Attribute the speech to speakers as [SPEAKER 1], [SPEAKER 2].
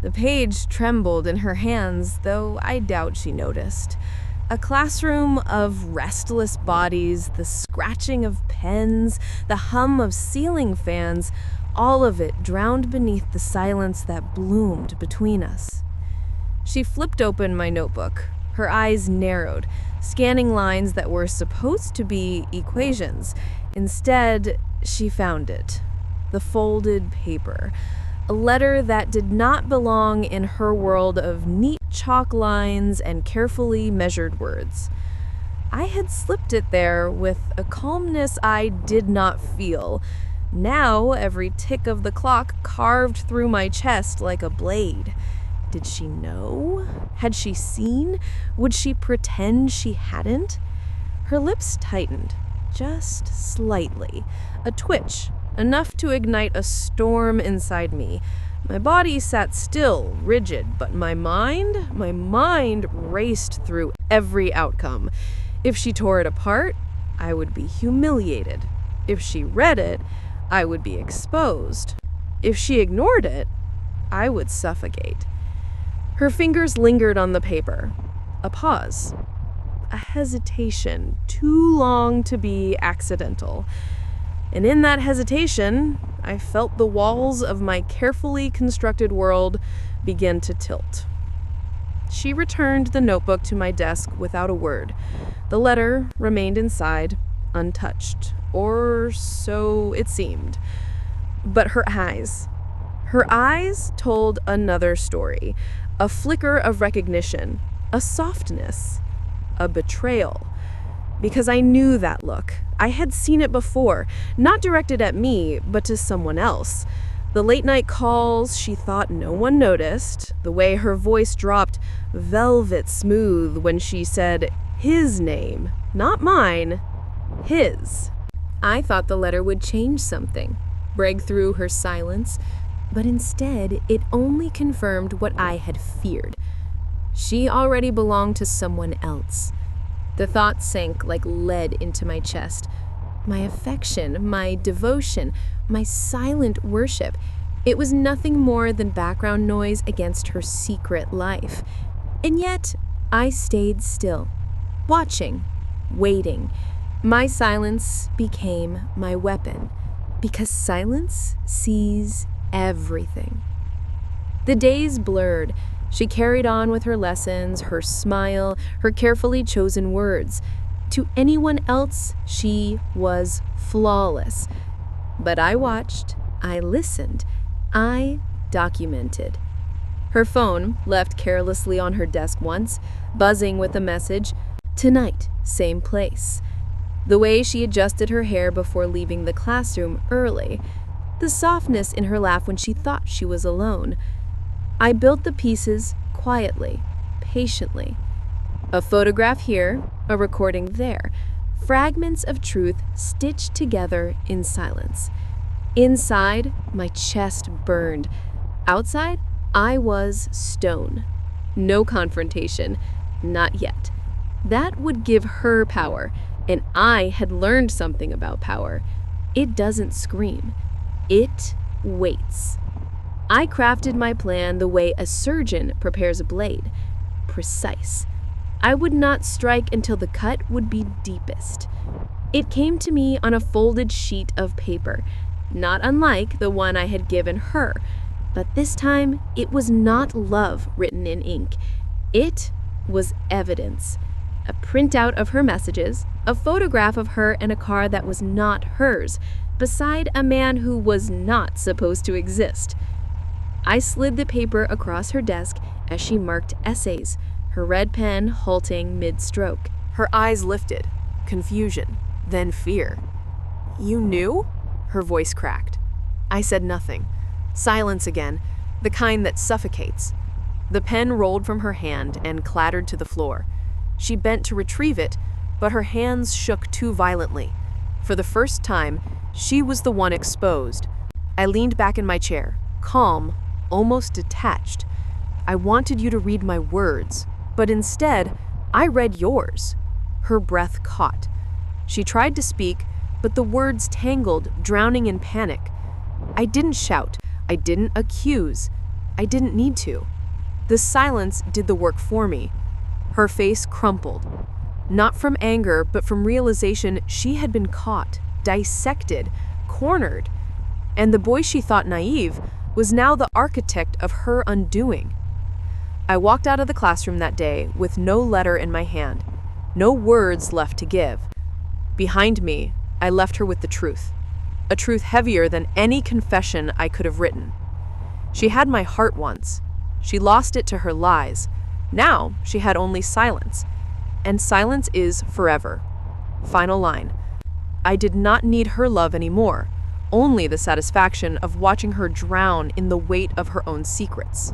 [SPEAKER 1] The page trembled in her hands, though I doubt she noticed. A classroom of restless bodies, the scratching of pens, the hum of ceiling fans, all of it drowned beneath the silence that bloomed between us. She flipped open my notebook, her eyes narrowed, scanning lines that were supposed to be equations. Instead, she found it. The folded paper. A letter that did not belong in her world of neat chalk lines and carefully measured words. I had slipped it there with a calmness I did not feel. Now, every tick of the clock carved through my chest like a blade. Did she know? Had she seen? Would she pretend she hadn't? Her lips tightened, just slightly. A twitch, enough to ignite a storm inside me. My body sat still, rigid, but my mind raced through every outcome. If she tore it apart, I would be humiliated. If she read it, I would be exposed. If she ignored it, I would suffocate. Her fingers lingered on the paper. A pause. A hesitation, too long to be accidental. And in that hesitation, I felt the walls of my carefully constructed world begin to tilt. She returned the notebook to my desk without a word. The letter remained inside, untouched, or so it seemed. But her eyes told another story. A flicker of recognition, a softness, a betrayal. Because I knew that look. I had seen it before, not directed at me, but to someone else. The late-night calls she thought no one noticed, the way her voice dropped velvet smooth when she said his name, not mine, his. I thought the letter would change something, break through her silence, but instead it only confirmed what I had feared. She already belonged to someone else. The thought sank like lead into my chest. My affection, my devotion, my silent worship. It was nothing more than background noise against her secret life. And yet, I stayed still, watching, waiting. My silence became my weapon, because silence sees everything. The days blurred. She carried on with her lessons, her smile, her carefully chosen words. To anyone else, she was flawless. But I watched, I listened, I documented. Her phone, left carelessly on her desk once, buzzing with a message, "Tonight, same place." The way she adjusted her hair before leaving the classroom early. The softness in her laugh when she thought she was alone. I built the pieces quietly, patiently. A photograph here, a recording there, fragments of truth stitched together in silence. Inside, my chest burned. Outside, I was stone. No confrontation, not yet. That would give her power, and I had learned something about power. It doesn't scream. It waits. I crafted my plan the way a surgeon prepares a blade. Precise. I would not strike until the cut would be deepest. It came to me on a folded sheet of paper, not unlike the one I had given her, but this time it was not love written in ink. It was evidence. A printout of her messages, a photograph of her in a car that was not hers, beside a man who was not supposed to exist. I slid the paper across her desk as she marked essays, her red pen halting mid-stroke. Her eyes lifted, confusion, then fear. "You knew?" Her voice cracked. I said nothing. Silence again, the kind that suffocates. The pen rolled from her hand and clattered to the floor. She bent to retrieve it, but her hands shook too violently. For the first time, she was the one exposed. I leaned back in my chair, calm, almost detached. "I wanted you to read my words, but instead, I read yours." Her breath caught. She tried to speak, but the words tangled, drowning in panic. I didn't shout. I didn't accuse. I didn't need to. The silence did the work for me. Her face crumpled. Not from anger, but from realization she had been caught, dissected, cornered. And the boy she thought naive was now the architect of her undoing. I walked out of the classroom that day with no letter in my hand, no words left to give. Behind me, I left her with the truth, a truth heavier than any confession I could have written. She had my heart once. She lost it to her lies. Now she had only silence. And silence is forever. Final line. I did not need her love anymore, only the satisfaction of watching her drown in the weight of her own secrets.